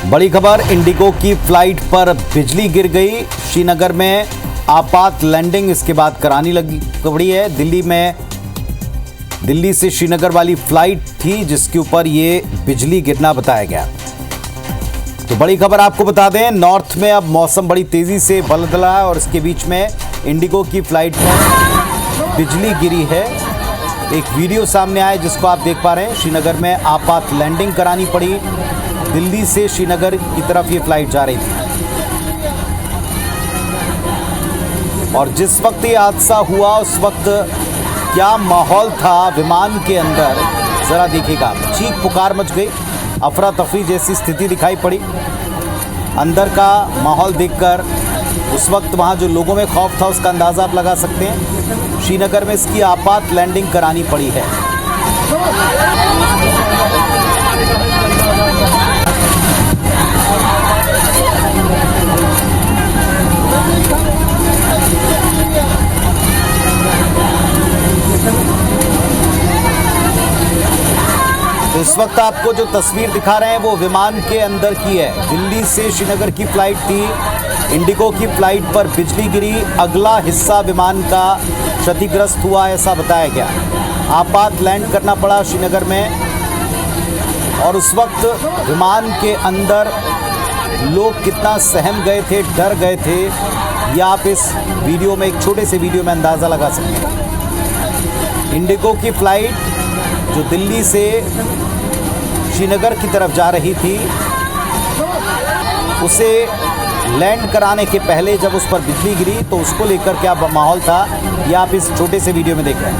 बड़ी खबर, इंडिगो की फ्लाइट पर बिजली गिर गई। श्रीनगर में आपात लैंडिंग इसके बाद करानी लगी पड़ी है। दिल्ली से श्रीनगर वाली फ्लाइट थी जिसके ऊपर ये बिजली गिरना बताया गया। तो बड़ी खबर आपको बता दें, नॉर्थ में अब मौसम बड़ी तेजी से बदला है और इसके बीच में इंडिगो की फ्लाइट पर बिजली गिरी है। एक वीडियो सामने आया जिसको आप देख पा रहे हैं। श्रीनगर में आपात लैंडिंग करानी पड़ी। दिल्ली से श्रीनगर की तरफ ये फ्लाइट जा रही थी और जिस वक्त ये हादसा हुआ उस वक्त क्या माहौल था विमान के अंदर, जरा देखिएगा। चीख पुकार मच गई, अफरा तफरी जैसी स्थिति दिखाई पड़ी। अंदर का माहौल देखकर उस वक्त वहाँ जो लोगों में खौफ था उसका अंदाज़ा आप लगा सकते हैं। श्रीनगर में इसकी आपात लैंडिंग करानी पड़ी है। इस वक्त आपको जो तस्वीर दिखा रहे हैं वो विमान के अंदर की है। दिल्ली से श्रीनगर की फ्लाइट थी। इंडिगो की फ्लाइट पर बिजली गिरी, अगला हिस्सा विमान का क्षतिग्रस्त हुआ ऐसा बताया गया। आपात लैंड करना पड़ा श्रीनगर में और उस वक्त विमान के अंदर लोग कितना सहम गए थे, डर गए थे, या आप इस वीडियो में, एक छोटे से वीडियो में अंदाज़ा लगा सकते हैं। इंडिगो की फ्लाइट जो दिल्ली से श्रीनगर की तरफ जा रही थी, उसे लैंड कराने के पहले जब उस पर बिजली गिरी तो उसको लेकर क्या माहौल था, ये आप इस छोटे से वीडियो में देख रहे हैं।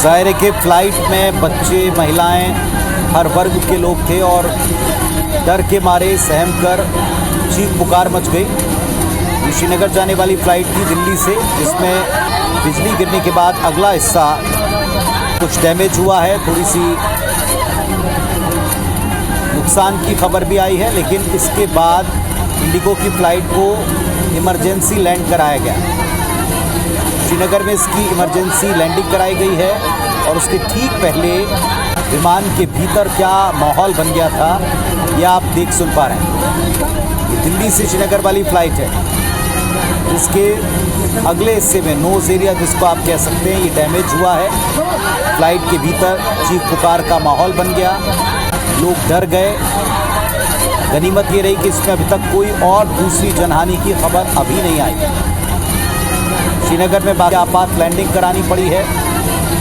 जाहिर है कि फ्लाइट में बच्चे, महिलाएं, हर वर्ग के लोग थे और डर के मारे सहम कर चीख पुकार मच गई। ये श्रीनगर जाने वाली फ्लाइट थी दिल्ली से, जिसमें बिजली गिरने के बाद अगला हिस्सा कुछ डैमेज हुआ है। थोड़ी सी नुकसान की खबर भी आई है, लेकिन इसके बाद इंडिगो की फ्लाइट को इमरजेंसी लैंड कराया गया। श्रीनगर में इसकी इमरजेंसी लैंडिंग कराई गई है और उसके ठीक पहले विमान के भीतर क्या माहौल बन गया था ये आप देख सुन पा रहे हैं। ये दिल्ली से श्रीनगर वाली फ्लाइट है जिसके अगले हिस्से में नोज एरिया जिसको आप कह सकते हैं ये डैमेज हुआ है। फ्लाइट के भीतर चीख पुकार का माहौल बन गया, लोग डर गए। गनीमत ये रही कि इसमें अभी तक कोई और दूसरी जनहानि की खबर अभी नहीं आई। श्रीनगर में बाकी आपात लैंडिंग करानी पड़ी है।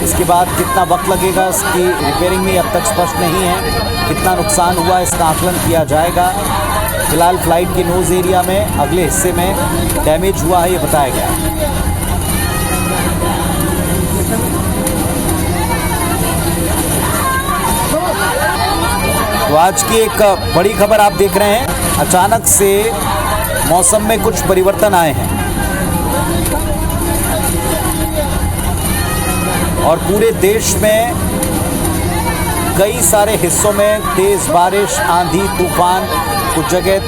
इसके बाद कितना वक्त लगेगा इसकी रिपेयरिंग में अब तक स्पष्ट नहीं है। कितना नुकसान हुआ इसका आकलन किया जाएगा। फिलहाल फ्लाइट के नोज एरिया में अगले हिस्से में डैमेज हुआ है ये बताया गया। तो आज की एक बड़ी खबर आप देख रहे हैं। अचानक से मौसम में कुछ परिवर्तन आए हैं और पूरे देश में कई सारे हिस्सों में तेज बारिश, आंधी, तूफान, कुछ जगह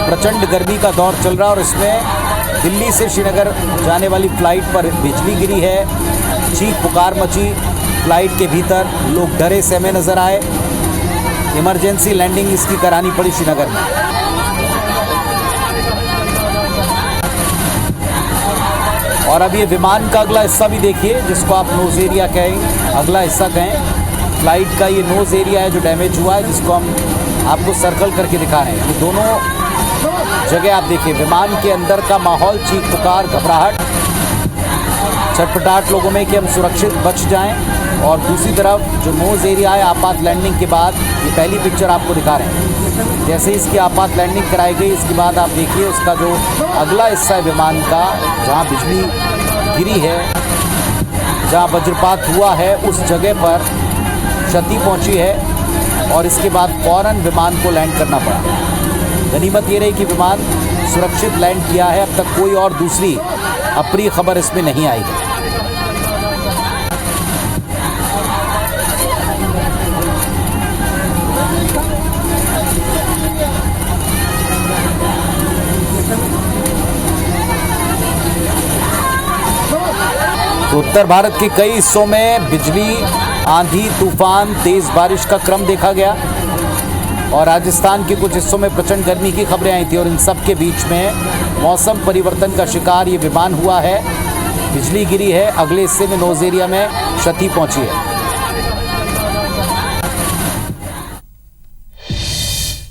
प्रचंड गर्मी का दौर चल रहा है और इसमें दिल्ली से श्रीनगर जाने वाली फ्लाइट पर बिजली गिरी है। चीख पुकार मची, फ्लाइट के भीतर लोग डरे सहमे नजर आए। इमरजेंसी लैंडिंग इसकी करानी पड़ी श्रीनगर में। और अब ये विमान का अगला हिस्सा भी देखिए जिसको आप नोज एरिया कहें, अगला हिस्सा कहें। फ्लाइट का ये नोज एरिया है जो डैमेज हुआ है, जिसको हम आपको सर्कल करके दिखा रहे हैं। ये दोनों जगह आप देखिए, विमान के अंदर का माहौल, चीख पुकार, घबराहट, छटपटाहट लोगों में कि हम सुरक्षित बच जाएं। और दूसरी तरफ जो नोज एरिया है आपात लैंडिंग के बाद, ये पहली पिक्चर आपको दिखा रहे हैं। जैसे इसकी आपात लैंडिंग कराई गई इसके बाद आप देखिए उसका जो अगला हिस्सा है विमान का, जहां बिजली गिरी है, जहां वज्रपात हुआ है, उस जगह पर क्षति पहुंची है और इसके बाद फौरन विमान को लैंड करना पड़ा। गनीमत ये रही कि विमान सुरक्षित लैंड किया है। अब तक कोई और दूसरी अप्रिय खबर इसमें नहीं आई है। तो उत्तर भारत के कई हिस्सों में बिजली, आंधी, तूफान, तेज बारिश का क्रम देखा गया और राजस्थान के कुछ हिस्सों में प्रचंड गर्मी की खबरें आई थी। और इन सब के बीच में मौसम परिवर्तन का शिकार ये विमान हुआ है, बिजली गिरी है, अगले हिस्से में नोज़ एरिया में क्षति पहुंची है।